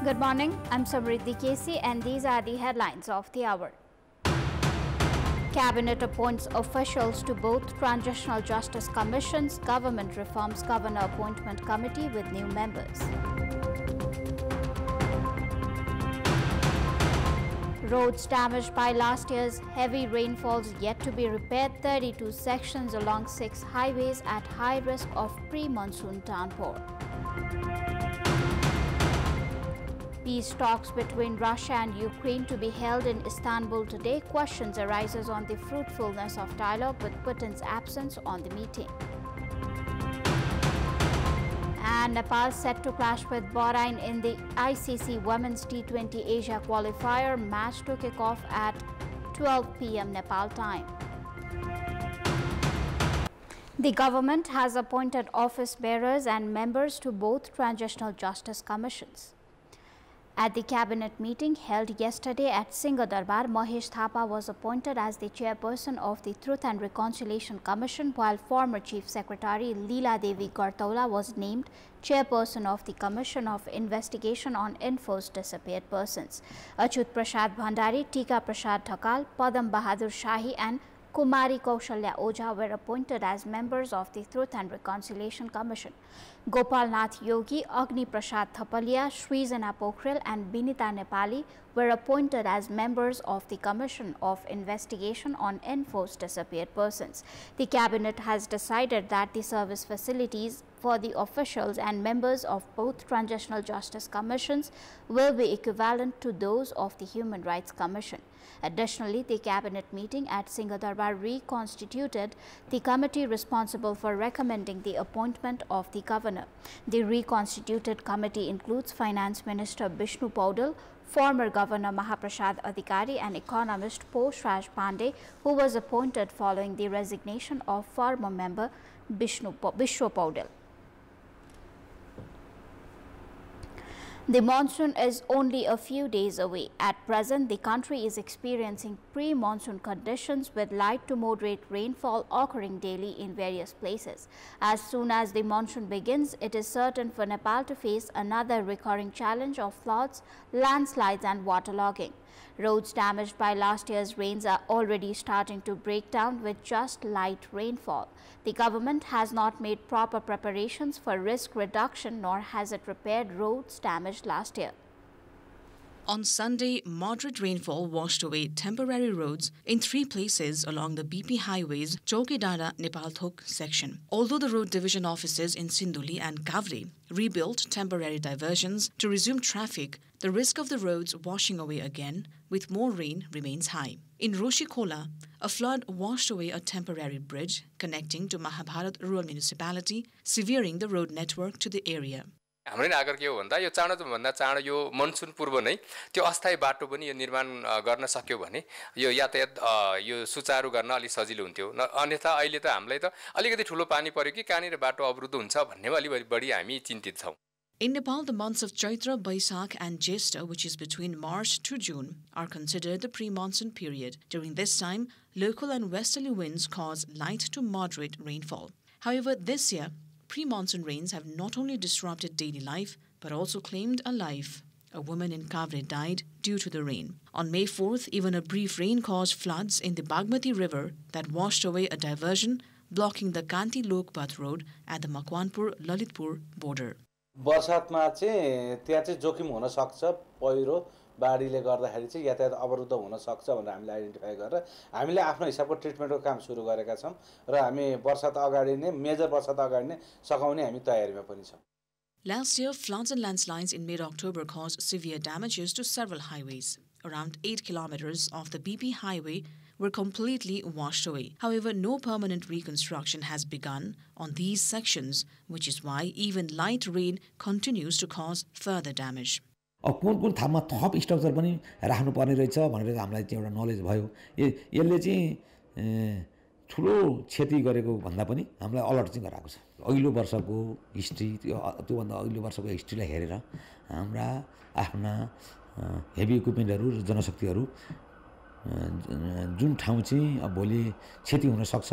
Good morning, I'm Samriddhi K.C. and these are the headlines of the hour. Cabinet appoints officials to both Transitional Justice Commissions, Government Reforms Governor Appointment Committee with new members. Roads damaged by last year's heavy rainfalls yet to be repaired. 32 sections along 6 highways at high risk of pre-monsoon downpour. Peace talks between Russia and Ukraine to be held in Istanbul today. Questions arises on the fruitfulness of dialogue with Putin's absence on the meeting. And Nepal set to clash with Bahrain in the ICC Women's T20 Asia qualifier. Match to kick off at 12 p.m. Nepal time. The government has appointed office bearers and members to both Transitional Justice Commissions. At the cabinet meeting held yesterday at Singadarbar, Mahesh Thapa was appointed as the chairperson of the Truth and Reconciliation Commission, while former Chief Secretary Leela Devi Gartaula was named chairperson of the Commission of Investigation on Enforced Disappeared Persons. Achut Prasad Bhandari, Tika Prasad Thakal, Padam Bahadur Shahi and Kumari Kaushalya Ojha were appointed as members of the Truth and Reconciliation Commission. Gopal Nath Yogi, Agni Prasad Thapalia, Srizana Pokhrel and Binita Nepali were appointed as members of the Commission of Investigation on Enforced Disappeared Persons. The Cabinet has decided that the service facilities for the officials and members of both Transitional Justice Commissions will be equivalent to those of the Human Rights Commission. Additionally, the Cabinet meeting at Singadarbar reconstituted the committee responsible for recommending the appointment of the governor. The reconstituted committee includes Finance Minister Bishnu Paudel, former Governor Mahaprasad Adhikari and economist Posh Raj Pandey, who was appointed following the resignation of former member Bishnu Paudel. The monsoon is only a few days away. At present, the country is experiencing pre-monsoon conditions with light to moderate rainfall occurring daily in various places. As soon as the monsoon begins, it is certain for Nepal to face another recurring challenge of floods, landslides and waterlogging. Roads damaged by last year's rains are already starting to break down with just light rainfall. The government has not made proper preparations for risk reduction, nor has it repaired roads damaged last year. On Sunday, moderate rainfall washed away temporary roads in 3 places along the BP highways Chaukidara Nepalthok section. Although the road division offices in Sinduli and Kavre rebuilt temporary diversions to resume traffic, the risk of the roads washing away again with more rain remains high. In Roshikola, a flood washed away a temporary bridge connecting to Mahabharat Rural Municipality, severing the road network to the area. हाम्रो नागर के हो भन्दा यो चाँडोभन्दा चाँडो यो monsoon पूर्व नै त्यो अस्थायी बाटो पनि यो निर्माण गर्न सक्यो भने यो यातायात यो सुचारू गर्न अलि सजिलो हुन्थ्यो अन्यथा अहिले त हामीलाई त अलिकति ठुलो पानी पर्यो कि कहाँनिर बाटो अवरुद्ध हुन्छ भन्नेमा अलि बढी हामी चिन्तित छौं. In Nepal, the months of Chaitra, Baisakh and Jyeshta, which is between March to June, are considered the pre-monsoon period. During this time, local and westerly winds cause light to moderate rainfall. However, this year, pre-monsoon rains have not only disrupted daily life, but also claimed a life. A woman in Kavre died due to the rain. On May 4th, even a brief rain caused floods in the Bagmati River that washed away a diversion, blocking the Kanti Lokpath road at the Makwanpur-Lalitpur border. वर्षातमा चाहिँ त्यहाँ चाहिँ जोखिम हुन सक्छ पहिरो बाढीले गर्दाखेरि चाहिँ यातायात अवरुद्ध हुन सक्छ भनेर हामीले आइडेन्टिफाई गरेर हामीले आफ्नो हिसाबको ट्रिटमेन्टको काम सुरु गरेका छौं र हामी वर्षात अगाडि नै मेजर वर्षात अगाडि नै सकाउने हामी तयारीमा पनि छौं. Last year, floods and landslides in mid-October caused severe damages to several highways. Around 8 kilometers of the BP highway were completely washed away. However, no permanent reconstruction has begun on these sections, which is why even light rain continues to cause further damage. कुन ठाउँमा थप structure पनि राख्नु पर्ने रहेछ भनेर हामीलाई चाहिँ एउटा नलेज भयो. यसले चाहिँ ठुलो क्षति गरेको भन्दा पनि हामीलाई अलर्ट चाहिँ गराएको छ. अघिल्लो वर्षको हिस्ट्री त्यो भन्दा अघिल्लो वर्षको हिस्ट्रीलाई हेरेर हाम्रा आफ्ना हेभी इक्विपमेन्टहरु र जनशक्तिहरु जुन ठाउँ चाहिँ भोलि क्षति हुन सक्छ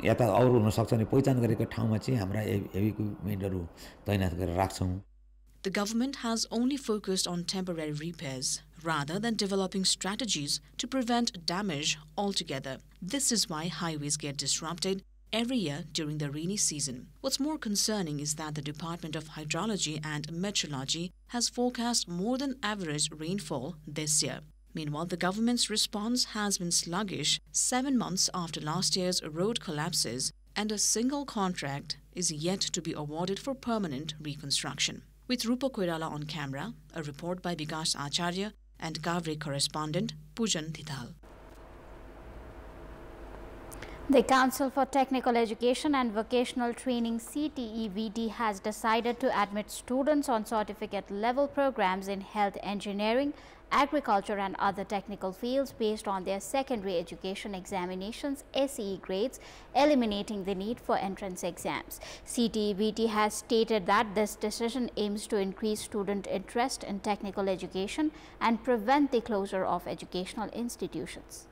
या त अरु हुन सक्छ भने पहिचान गरेको ठाउँमा चाहिँ हाम्रा हेभी इक्विपमेन्टहरु तैनात गरेर राख्छौं. the government has only focused on temporary repairs rather than developing strategies to prevent damage altogether. This is why highways get disrupted every year during the rainy season. What's more concerning is that the Department of Hydrology and Meteorology has forecast more than average rainfall this year. Meanwhile, the government's response has been sluggish 7 months after last year's road collapses, and a single contract is yet to be awarded for permanent reconstruction. With Rupa Koirala on camera, a report by Vikas Acharya and Kavre correspondent Pujan Didhal. The Council for Technical Education and Vocational Training CTEVT has decided to admit students on certificate level programs in health engineering, agriculture and other technical fields based on their secondary education examinations SEE grades, eliminating the need for entrance exams. CTEVT has stated that this decision aims to increase student interest in technical education and prevent the closure of educational institutions.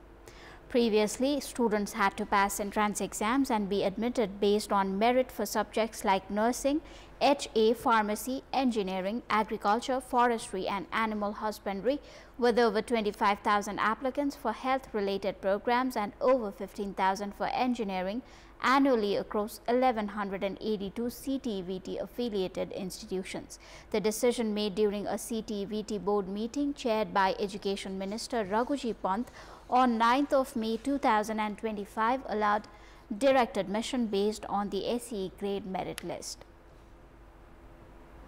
Previously, students had to pass entrance exams and be admitted based on merit for subjects like nursing, HA, pharmacy, engineering, agriculture, forestry and animal husbandry, with over 25,000 applicants for health-related programs and over 15,000 for engineering annually across 1,182 CTEVT affiliated institutions. The decision made during a CTEVT board meeting chaired by Education Minister Raghuji Pant on 9th of May 2025 allowed direct admission based on the SEE grade merit list.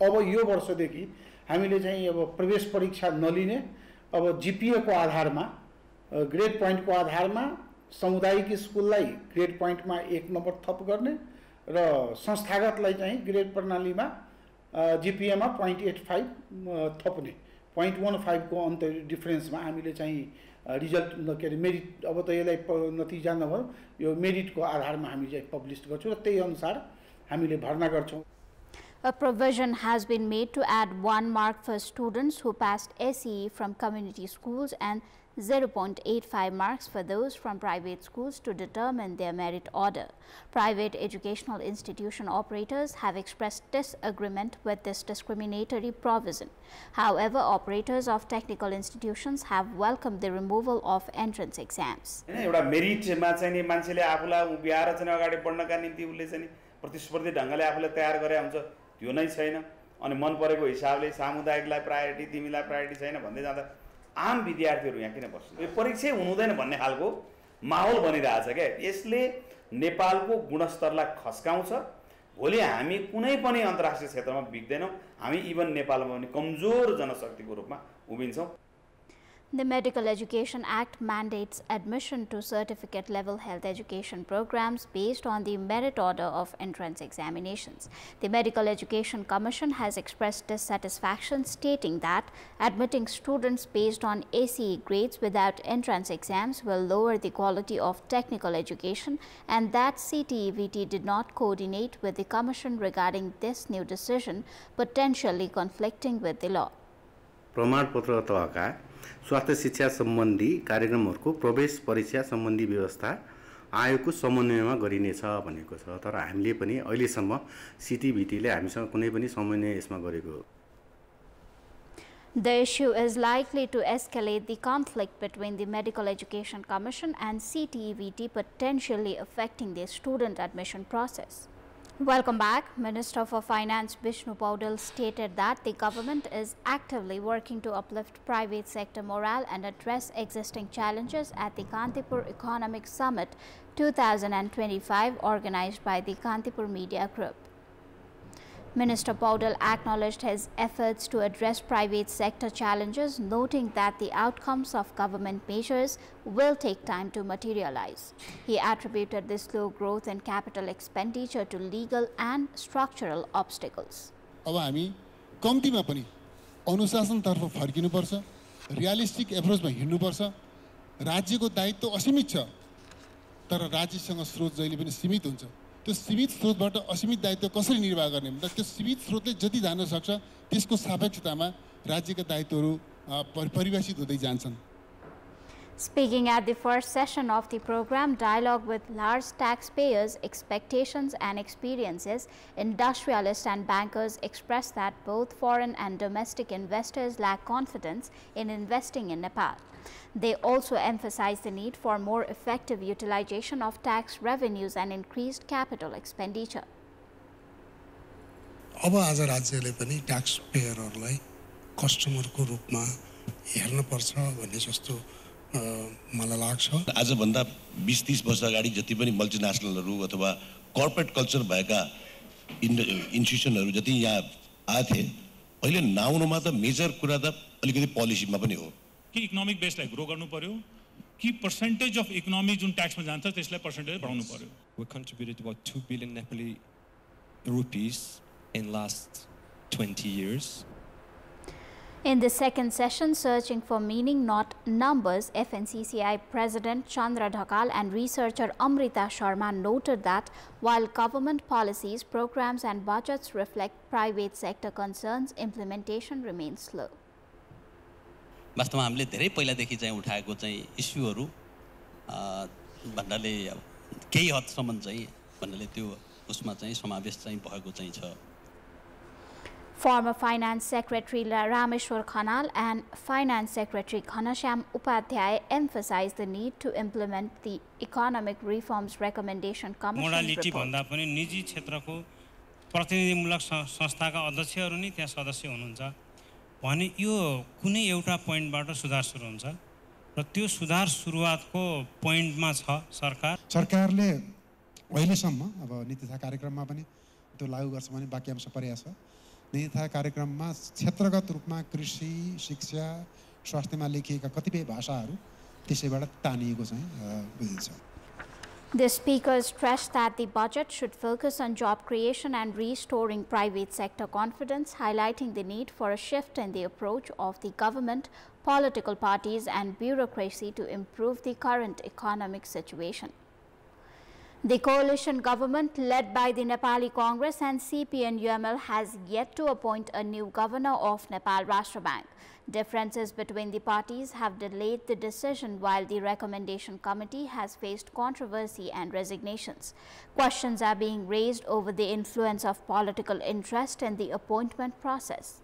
अब यो वर्षदेखि हामीले चाहिँ अब प्रवेश परीक्षा नलिने, अब GPA को आधारमा ग्रेड पॉइंट को आधारमा सामुदायिक स्कुललाई ग्रेड पॉइंट में 1 नम्बर थप गर्ने र संस्थागतलाई चाहिँ ग्रेड प्रणालीमा जीपीए में 0.85 थप्ने 0.15 को अन्तर डिफरेन्स में हामीले चाहिँ रिजल्ट के अरे मेरिट अब त यसलाई नतिजा नभयो यो मेरिट को आधार में हामी चाहिँ पब्लिश गर्छौं र त्यही अनुसार हामीले भर्ना गर्छौं. A provision has been made to add 1 mark for students who passed SEE from community schools and 0.85 marks for those from private schools to determine their merit order. Private educational institution operators have expressed disagreement with this discriminatory provision. However, operators of technical institutions have welcomed the removal of entrance exams. एउटा मेरिटमा चाहिँ नि मान्छेले आफूलाई उभिएर चाहिँ अगाडि बढ्नका निम्ति उले चाहिँ प्रतिस्पर्धी ढंगले आफूलाई तयार गरे हुन्छ त्यो नै छैन अनि मन परेको हिसाबले सामुदायिकलाई प्रायोरिटी तिमीलाई प्रायोरिटी छैन भन्दै जाँदा आम विद्यार्थीहरु यहाँ किन बस्नु यो परीक्षा हुनुहुँदैन भन्ने खालको माहौल बनिरहेछ के यसले नेपालको गुणस्तरलाई खस्काउँछ. भोलि हामी कुनै पनि अन्तर्राष्ट्रिय क्षेत्रमा बिग्दैनौं हामी इभन नेपालमा पनि कमजोर जनशक्तिको रूपमा उभिन्छौं. The Medical Education Act mandates admission to certificate-level health education programs based on the merit order of entrance examinations. The Medical Education Commission has expressed dissatisfaction, stating that admitting students based on SEE grades without entrance exams will lower the quality of technical education, and that CTEVT did not coordinate with the Commission regarding this new decision, potentially conflicting with the law. प्रमाणपत्र तहका स्वास्थ्य शिक्षा सम्बन्धी कार्यक्रमहरुको प्रवेश परीक्षा सम्बन्धी व्यवस्था आयोगको समन्वयमा गरिनेछ भनेको छ. तर हामीले पनि अहिलेसम्म सीटीबीटीले हामीसँग कुनै पनि समन्वय यसमा गरेको. The issue is likely to escalate the conflict between the Medical Education Commission and CTEVT, potentially affecting the student admission process. Welcome back. Minister for Finance Vishnu Paudel stated that the government is actively working to uplift private sector morale and address existing challenges at the Kantipur Economic Summit 2025 organized by the Kantipur Media Group. Minister Paudel acknowledged his efforts to address private sector challenges, noting that the outcomes of government measures will take time to materialize. He attributed the slow growth in capital expenditure to legal and structural obstacles. अब हामी कम्तीमा पनि अनुशासनतर्फ फर्किनुपर्छ, realistic एप्रोचमा हिँड्नुपर्छ. राज्यको दायित्व असीमित छ, तर राज्यसँग स्रोत जहिले पनि सीमित हुन्छ. त्यो सीमित स्रोतबाट असीमित दायित्व कसरी निर्वाह गर्ने भन्दा त्यो सीमित स्रोतले जति जान सक्छ त्यसको सापेक्षतामा राज्यका दायित्वहरू परिभाषित हुँदै जान्छन्. Speaking at the first session of the program, Dialogue with Large Taxpayers, Expectations and Experiences, industrialists and bankers expressed that both foreign and domestic investors lack confidence in investing in Nepal. They also emphasized the need for more effective utilization of tax revenues and increased capital expenditure. अब आज राज्यले पनि tax पेयरहरूलाई कस्टमरको रूपमा हेर्नुपर्छ भन्ने जस्तो मलाई लाग्छ। आजभन्दा 20-30 वर्ष अगाडि जति पनि मल्टिनेसनलहरू अथवा कर्पोरेट कल्चर भएका इन्स्टिट्युसनहरू जति यहाँ आए अहिले नआउनुमा त मेजर कुरा त अलिकति पोलिसीमा पनि हो कि इकोनोमिक बेसलाई ग्रो गर्नु पर्यो कि पर्सेन्टेज अफ इकोनोमी जुन ट्याक्समा जान्छ त्यसलाई पर्सेन्टेज बढाउनु पर्यो। We contributed about 2 billion Nepali rupees in last 20 years. In the second session, Searching for Meaning Not Numbers, FNCCI President Chandra Dhakal and researcher Amrita Sharma noted that while government policies, programs and budgets reflect private sector concerns, implementation remains slow. वास्तवमा हामीले धेरै पहिलादेखि चाहिँ उठाएको चाहिँ इस्युहरू भन्नाले केही हदसम्म चाहिँ भन्नाले त्यो उसमा चाहिँ समावेश चाहिँ भएको चाहिँ छ। Former Finance Secretary Rameshwar Khanal and Finance Secretary Ghanashyam Upadhyay emphasized the need to implement the Economic Reforms Recommendation Commission modality report. भन्दा पनि निजी क्षेत्रको प्रतिनिधिमूलक संस्थाका अध्यक्षहरू नै त्यहाँ सदस्य हुनुहुन्छ भने यो कुनै एउटा पोइन्टबाट सुधार सुरु हुन्छ र त्यो सुधार सुरुवातको पोइन्टमा छ सरकारले अहिलेसम्म अब नीति तथा कार्यक्रममा पनि त्यो लागू गर्छ भने वाक्यांश परेको छ। नीति तथा कार्यक्रममा क्षेत्रगत रूपमा कृषि शिक्षा स्वास्थ्यमा लेखिएका कतिपय भाषाहरू त्यसैबाट तानिएको चाहिँ बुझिन्छ। The speaker stressed that the budget should focus on job creation and restoring private sector confidence, highlighting the need for a shift in the approach of the government, political parties and bureaucracy to improve the current economic situation. The coalition government led by the Nepali Congress and CPN-UML has yet to appoint a new governor of Nepal Rashtra Bank. Differences between the parties have delayed the decision while the recommendation committee has faced controversy and resignations. Questions are being raised over the influence of political interest in the appointment process.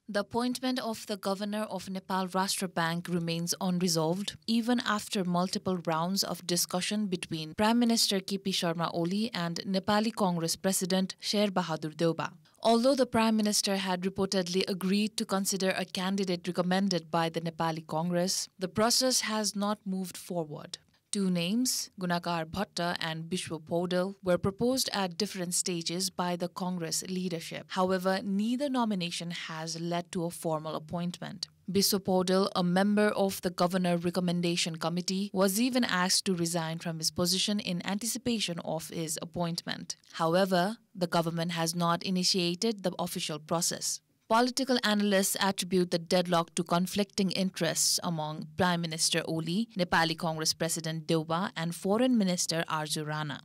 The appointment of the governor of Nepal Rashtra Bank remains unresolved even after multiple rounds of discussion between Prime Minister K.P. Sharma Oli and Nepali Congress President Sher Bahadur Deuba. Although the Prime Minister had reportedly agreed to consider a candidate recommended by the Nepali Congress, the process has not moved forward. Two names, Gunakar Bhatta and Bishwa Podal, were proposed at different stages by the Congress leadership. However, neither nomination has led to a formal appointment. Bishwa Podal, a member of the Governor Recommendation Committee, was even asked to resign from his position in anticipation of his appointment. However, the government has not initiated the official process. Political analysts attribute the deadlock to conflicting interests among Prime Minister Oli, Nepali Congress President Deuba and Foreign Minister Arju Rana.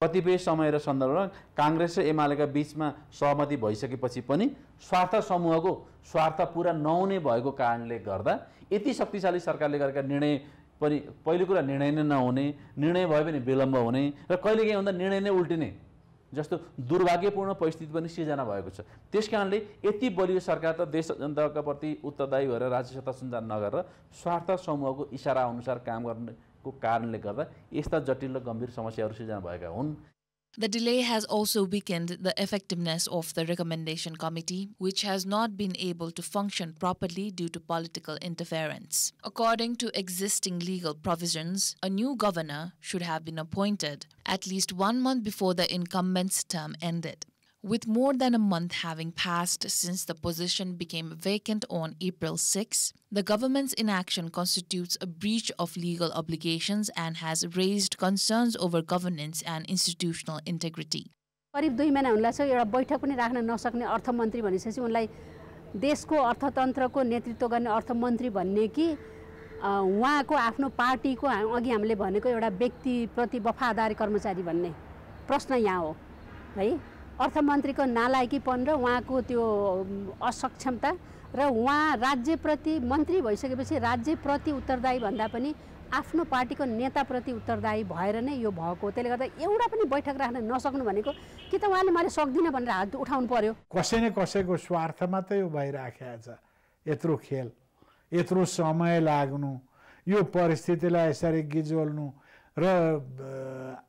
कतिपय समय र सन्दर्भमा कांग्रेस र एमालेका बीचमा सहमति भइसकेपछि पनि स्वार्थ समूहको स्वार्थ पूरा नहुने भएको कारणले गर्दा यति शक्तिशाली सरकारले गरेका निर्णय पनि पहिलो कुरा निर्णय नै नहुने, निर्णय भए पनि विलम्ब हुने र कहिलेकाहीँ भन्दा निर्णय नै उल्टिने जस्तो दुर्भाग्यपूर्ण परिस्थिति पनि सिर्जना भएको छ। त्यसकारणले यति बलियो सरकार त देश जनताका प्रति उत्तरदायी भएर राज्य सत्ता सञ्चालन नगरेर स्वार्थ समूहको इशारा अनुसार काम गर्नेको कारणले गर्दा यस्ता जटिल र गम्भीर समस्याहरू सिर्जना भएका हुन्। The delay has also weakened the effectiveness of the recommendation committee, which has not been able to function properly due to political interference. According to existing legal provisions, a new governor should have been appointed at least 1 month before the incumbent's term ended. With more than a month having passed since the position became vacant on April 6, the government's inaction constitutes a breach of legal obligations and has raised concerns over governance and institutional integrity. करिब 2 महिना हुनला छ एउटा बैठक पनि राख्न नसक्ने अर्थमन्त्री भनिसकेपछि उनलाई देशको अर्थतन्त्रको नेतृत्व गर्ने अर्थमन्त्री भन्ने कि उहाँको आफ्नो पार्टीको अघि हामीले भनेको एउटा व्यक्तिप्रति वफादार कर्मचारी भन्ने प्रश्न यहाँ हो है। अर्थमन्त्रीको नालायकीपन र उहाँको त्यो असक्षमता र उहाँ राज्यप्रति मन्त्री भइसकेपछि राज्यप्रति उत्तरदायी भन्दा पनि आफ्नो पार्टीको नेताप्रति उत्तरदायी भएर नै यो भएको। त्यसले गर्दा एउटा पनि बैठक राख्न नसक्नु भनेको कि त उहाँले मैले सक्दिनँ भनेर हात उठाउनु पर्यो। कसै न कसैको स्वार्थमा त यो भइराखेको छ। यत्रो खेल, यत्रो समय लाग्नु, यो परिस्थितिलाई यसरी गिजोल्नु र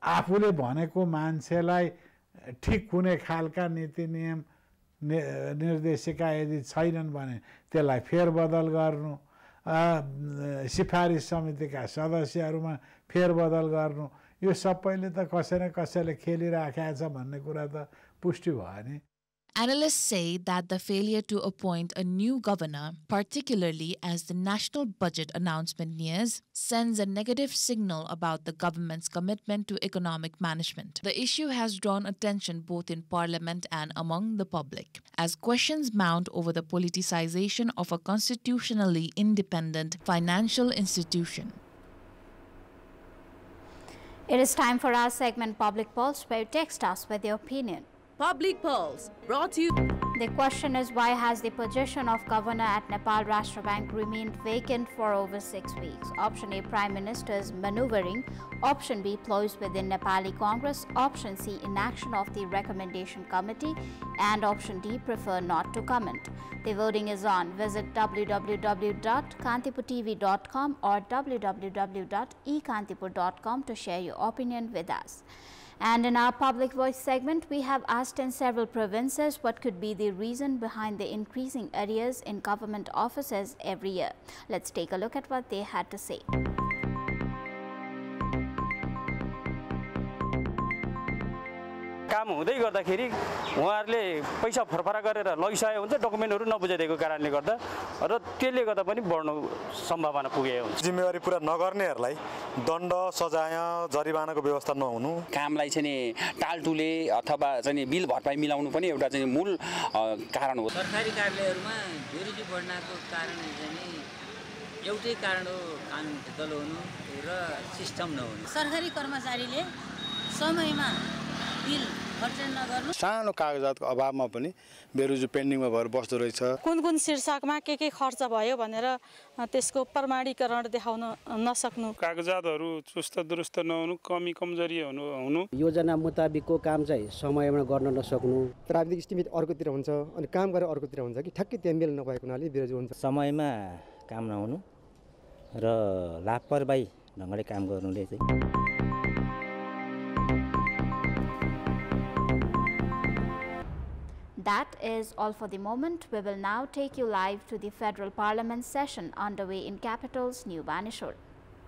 आफूले भनेको मान्छेलाई ठिक हुने खालका नीति नियम निर्देशिका यदि छैनन् भने त्यसलाई फेरबदल गर्नु, सिफारिस समितिका सदस्यहरूमा फेरबदल गर्नु, यो सबैले त कसै न कसैले खेलिराखेको छ भन्ने कुरा त पुष्टि भयो नि। Analysts say that the failure to appoint a new governor, particularly as the national budget announcement nears, sends a negative signal about the government's commitment to economic management. The issue has drawn attention both in Parliament and among the public, as questions mount over the politicization of a constitutionally independent financial institution. It is time for our segment Public Pulse, where you text us with your opinion. Public Pulse, brought to you. The question is, why has the position of governor at Nepal Rashtra Bank remained vacant for over 6 weeks? Option A, Prime Minister's maneuvering. Option B, ploys within Nepali Congress. Option C, inaction of the recommendation committee. And option D, prefer not to comment. The voting is on. Visit www.kantipurtv.com or www.ekantipur.com to share your opinion with us. And in our Public Voice segment, we have asked in several provinces what could be the reason behind the increasing arrears in government offices every year. Let's take a look at what they had to say. काम हुँदै गर्दाखेरि उहाँहरूले पैसा फरफरा गरेर लगिसकेको हुन्छ, डकुमेन्टहरू नबुझाइदिएको कारणले गर्दा, र त्यसले गर्दा पनि बढ्नु सम्भावना पुगेको हुन्छ। जिम्मेवारी पुरा नगर्नेहरूलाई दण्ड, सजाय, जरिवानाको व्यवस्था नहुनु, कामलाई चाहिँ टालटुले अथवा चाहिँ बिल भरपाई मिलाउनु पनि एउटा चाहिँ मूल कारण हो। सरकारी कार्यालयहरूमा बेरोजगारी बढ्नको कारण चाहिँ एउटै कारण हो, कानुन फितल हुनु र सिस्टम नहुनु। सरकारी कर्मचारीले समयमा बिल खर्च नगर्नु, सानो कागजातको अभावमा पनि बेरोजगारी पेन्डिङमा भएर बस्दो रहेछ। कुन कुन शीर्षकमा के खर्च भयो भनेर त्यसको प्रमाणीकरण देखाउन नसक्नु, कागजातहरू चुस्त दुरुस्त नहुनु, कमी कमजोरी हुनु, योजना मुताबिकको काम चाहिँ समयमा गर्न नसक्नु, प्राविधिक इस्टिमेट अर्कोतिर हुन्छ अनि काम गरेर अर्कोतिर हुन्छ कि ठ्याक्कै त्यहाँ मेल नभएको हुनाले बेरोजगारी हुन्छ। समयमा काम नहुनु र लापरवाही ढङ्गले काम गर्नुले चाहिँ। That is all for the moment. We will now take you live to the Federal Parliament session underway in Capital's New Banishore.